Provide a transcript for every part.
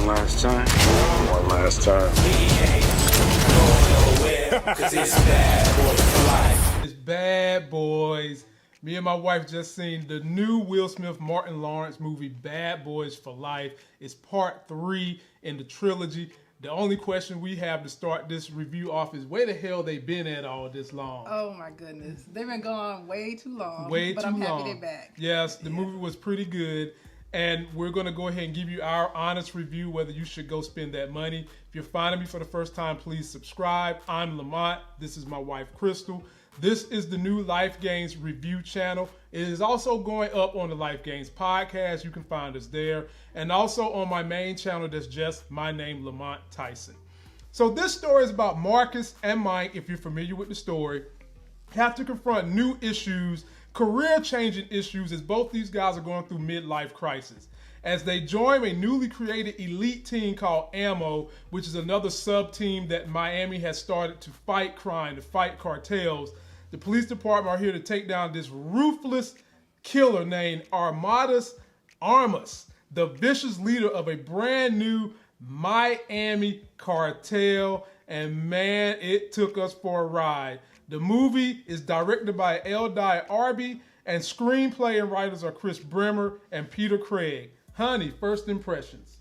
One last time. One last time. It's Bad Boys for Life. It's Bad Boys. Me and my wife just seen the new Will Smith, Martin Lawrence movie, Bad Boys for Life. It's part 3 in the trilogy. The only question we have to start this review off is where the hell they been at all this long? Oh my goodness. They've been gone way too long. But I'm happy they're back. Yes, the movie was pretty good. And we're going to go ahead and give you our honest review whether you should go spend that money. If you're finding me for the first time, please subscribe. I'm Lamont. This is my wife, Crystal. This is the new Life Gains review channel. It is also going up on the Life Gains podcast. You can find us there. And also on my main channel that's just my name, Lamont Tyson. So this story is about Marcus and Mike, if you're familiar with the story, have to confront new issues, career-changing issues, as both these guys are going through midlife crisis. As they join a newly created elite team called Ammo, which is another sub-team that Miami has started to fight crime, to fight cartels. The police department are here to take down this ruthless killer named Armas, the vicious leader of a brand new Miami cartel. And man, it took us for a ride. The movie is directed by Arbi, and screenplay and writers are Chris Bremer and Peter Craig. Honey, first impressions.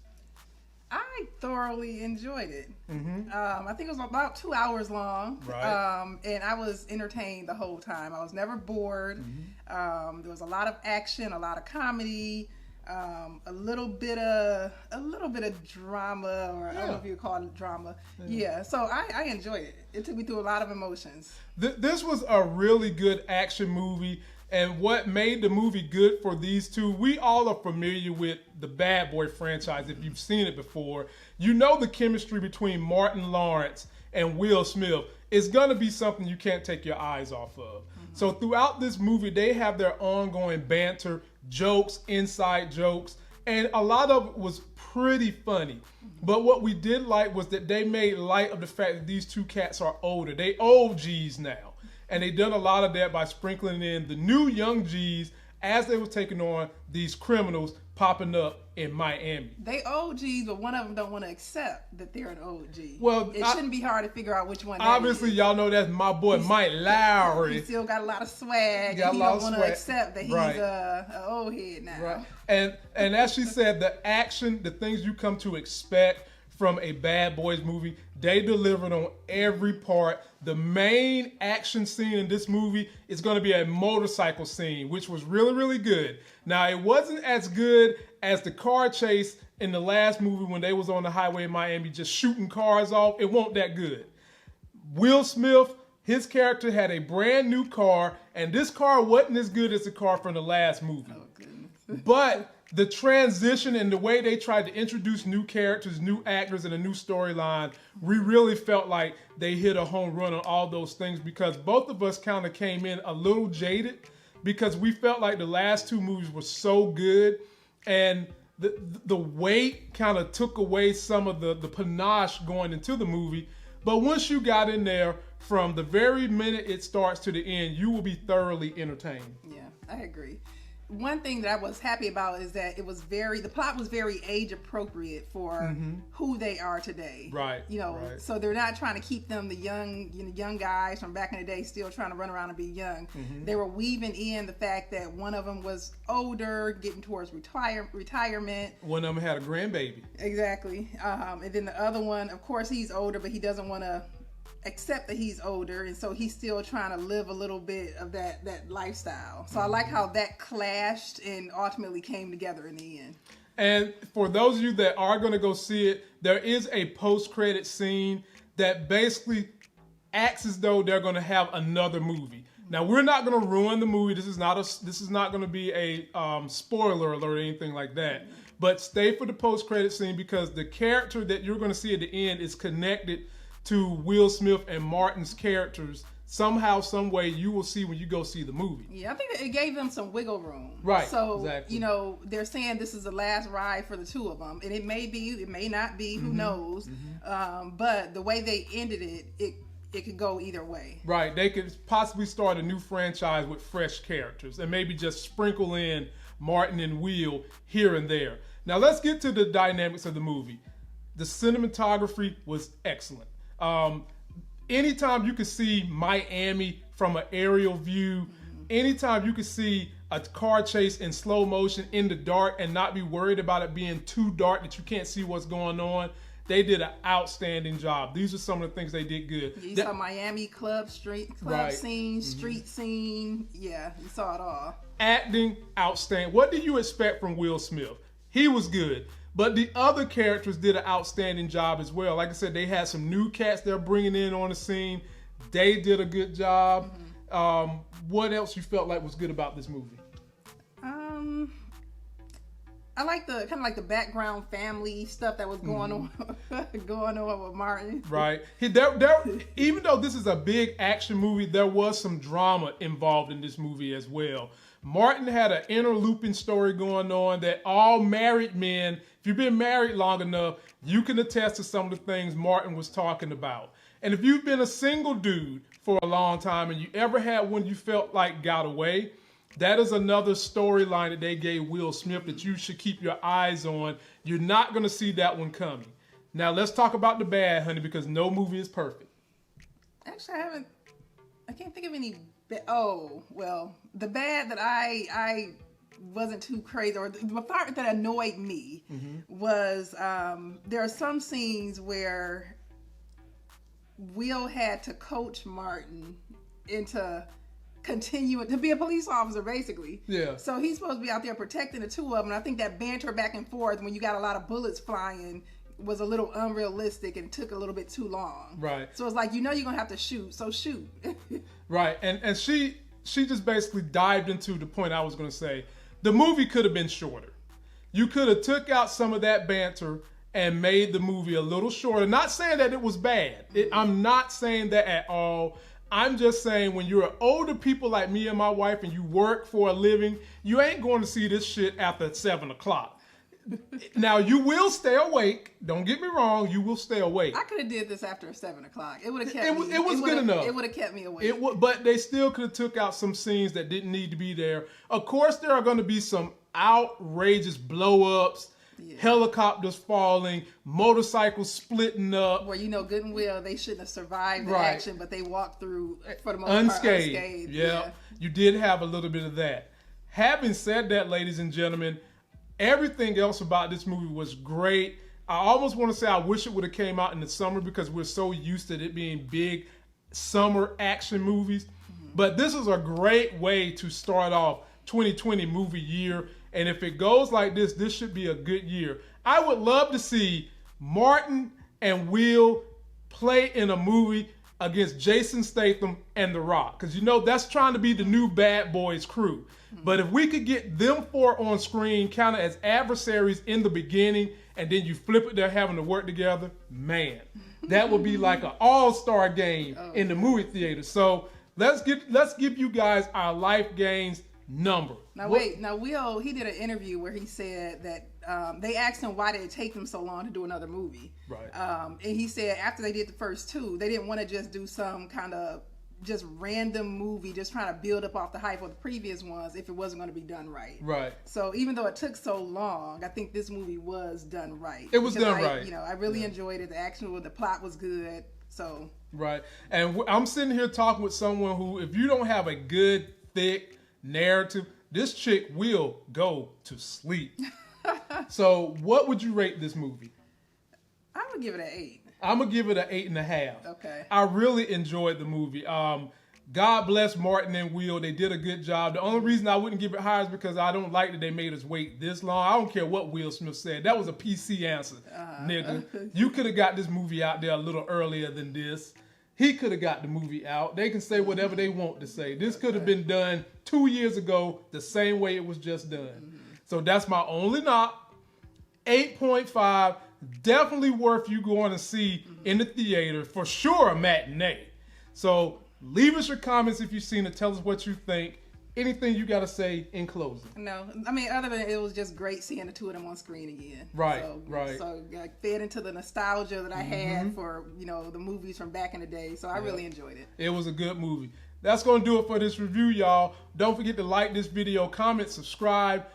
I thoroughly enjoyed it. I think it was about 2 hours long. Right. And I was entertained the whole time. I was never bored. There was a lot of action, a lot of comedy, a little bit of drama, or I don't know if you would call it drama. Yeah. So I enjoyed it. It took me through a lot of emotions. This was a really good action movie. And what made the movie good for these two, we all are familiar with the Bad Boy franchise. If you've seen it before, you know the chemistry between Martin Lawrence and Will Smith is going to be something you can't take your eyes off of. So throughout this movie, they have their ongoing banter, jokes, inside jokes, and a lot of it was pretty funny. But what we did like was that they made light of the fact that these two cats are older. They old G's now. And they done a lot of that by sprinkling in the new young G's as they were taking on these criminals popping up in Miami. They OGs, but one of them don't want to accept that they're an OG. Well, it shouldn't be hard to figure out which one. Obviously, y'all know that's my boy Mike Lowry. He still got a lot of swag, and he don't want to accept that he's an old head now. Right. And as she said, the action, the things you come to expect from a Bad Boys movie, they delivered on every part. The main action scene in this movie is going to be a motorcycle scene, which was really, really good. Now, it wasn't as good as the car chase in the last movie when they was on the highway in Miami just shooting cars off. It wasn't that good. Will Smith, his character had a brand new car, and this car wasn't as good as the car from the last movie. Oh, goodness. But the transition and the way they tried to introduce new characters, new actors, and a new storyline, we really felt like they hit a home run on all those things, because both of us kind of came in a little jaded because we felt like the last two movies were so good, and the weight kind of took away some of the panache going into the movie. But once you got in there, from the very minute it starts to the end, you will be thoroughly entertained. Yeah, I agree. One thing that I was happy about is that the plot was very age appropriate for who they are today. Right. So they're not trying to keep them the young guys from back in the day still trying to run around and be young. They were weaving in the fact that one of them was older, getting towards retirement. One of them had a grandbaby. Exactly. And then the other one, of course, he's older, but he doesn't want to accept that he's older, and so he's still trying to live a little bit of that lifestyle. So I like how that clashed and ultimately came together in the end. And for those of you that are going to go see it, there is a post-credit scene that basically acts as though they're going to have another movie. Now, we're not going to ruin the movie. This is not going to be a spoiler alert or anything like that. But stay for the post-credit scene, because the character that you're going to see at the end is connected to Will Smith and Martin's characters. Somehow, some way, you will see when you go see the movie. Yeah, I think it gave them some wiggle room. Right. So, exactly. They're saying this is the last ride for the two of them, and it may be, it may not be. Who knows? But the way they ended it could go either way. Right. They could possibly start a new franchise with fresh characters, and maybe just sprinkle in Martin and Will here and there. Now let's get to the dynamics of the movie. The cinematography was excellent. Anytime you could see Miami from an aerial view, anytime you could see a car chase in slow motion in the dark and not be worried about it being too dark that you can't see what's going on, they did an outstanding job. These are some of the things they did good. You saw Miami club scene, street scene. Yeah, you saw it all. Acting, outstanding. What do you expect from Will Smith? He was good. But the other characters did an outstanding job as well. Like I said, they had some new cats they're bringing in on the scene. They did a good job. What else you felt like was good about this movie? I like the kind of like the background family stuff that was going on with Martin. Right. Even though this is a big action movie, there was some drama involved in this movie as well. Martin had an interlooping story going on that all married men, if you've been married long enough, you can attest to some of the things Martin was talking about. And if you've been a single dude for a long time and you ever had one you felt like got away, that is another storyline that they gave Will Smith that you should keep your eyes on. You're not going to see that one coming. Now let's talk about the bad, honey, because no movie is perfect. Actually, I can't think of any. The bad that I wasn't too crazy, or the part that annoyed me was there are some scenes where Will had to coach Martin into continuing to be a police officer, basically. Yeah. So he's supposed to be out there protecting the two of them. And I think that banter back and forth when you got a lot of bullets flying was a little unrealistic and took a little bit too long. Right. So it's like, you're gonna have to shoot, so shoot. Right. And she just basically dived into the point I was gonna say. The movie could have been shorter. You could have took out some of that banter and made the movie a little shorter. Not saying that it was bad. I'm not saying that at all. I'm just saying when you're older people like me and my wife and you work for a living, you ain't going to see this shit after 7 o'clock. Now, you will stay awake. Don't get me wrong. You will stay awake. I could have did this after 7 o'clock. It would have kept me. It was good enough. It would have kept me awake. But they still could have took out some scenes that didn't need to be there. Of course, there are going to be some outrageous blow-ups, helicopters falling, motorcycles splitting up. Where good and well they shouldn't have survived the action, but they walked through for the most unscathed. part unscathed. Yeah, you did have a little bit of that. Having said that, ladies and gentlemen, everything else about this movie was great. I almost want to say I wish it would have came out in the summer because we're so used to it being big summer action movies. But this is a great way to start off 2020 movie year. And if it goes like this, this should be a good year. I would love to see Martin and Will play in a movie against Jason Statham and The Rock. Because that's trying to be the new Bad Boys crew. But if we could get them four on screen kind of as adversaries in the beginning, and then you flip it, they're having to work together, man, that would be like an all-star game in the movie theater. So let's give you guys our life gains number. Now Will, he did an interview where he said that they asked him why did it take them so long to do another movie. Right. And he said after they did the first two, they didn't want to just do some kind of just random movie, just trying to build up off the hype of the previous ones if it wasn't going to be done right. Right. So even though it took so long, I think this movie was done right. It was done right. I really enjoyed it. The plot was good. So. Right. And I'm sitting here talking with someone who, if you don't have a good, thick narrative, this chick will go to sleep. So what would you rate this movie? I would give it an 8. I'm going to give it an 8.5. Okay. I really enjoyed the movie. God bless Martin and Will. They did a good job. The only reason I wouldn't give it higher is because I don't like that they made us wait this long. I don't care what Will Smith said. That was a PC answer, nigga. You could have got this movie out there a little earlier than this. He could have got the movie out. They can say whatever they want to say. This could have been done 2 years ago the same way it was just done. So that's my only knock. 8.5. Definitely worth you going to see in the theater. For sure, a matinee. So leave us your comments if you've seen it. Tell us what you think. Anything you got to say in closing? No, I mean, other than it was just great seeing the two of them on screen again. Right, right. So I fed into the nostalgia that I had for, the movies from back in the day. So I really enjoyed it. It was a good movie. That's going to do it for this review, y'all. Don't forget to like this video, comment, subscribe.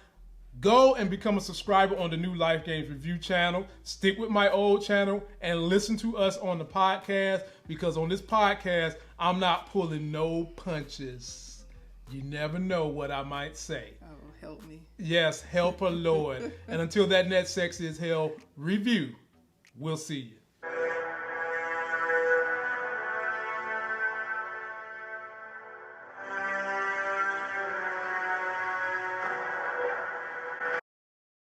Go and become a subscriber on the New Life Games Review channel. Stick with my old channel and listen to us on the podcast, because on this podcast, I'm not pulling no punches. You never know what I might say. Oh, help me. Yes, help her Lord. And until that next Sex is Hell review, we'll see you.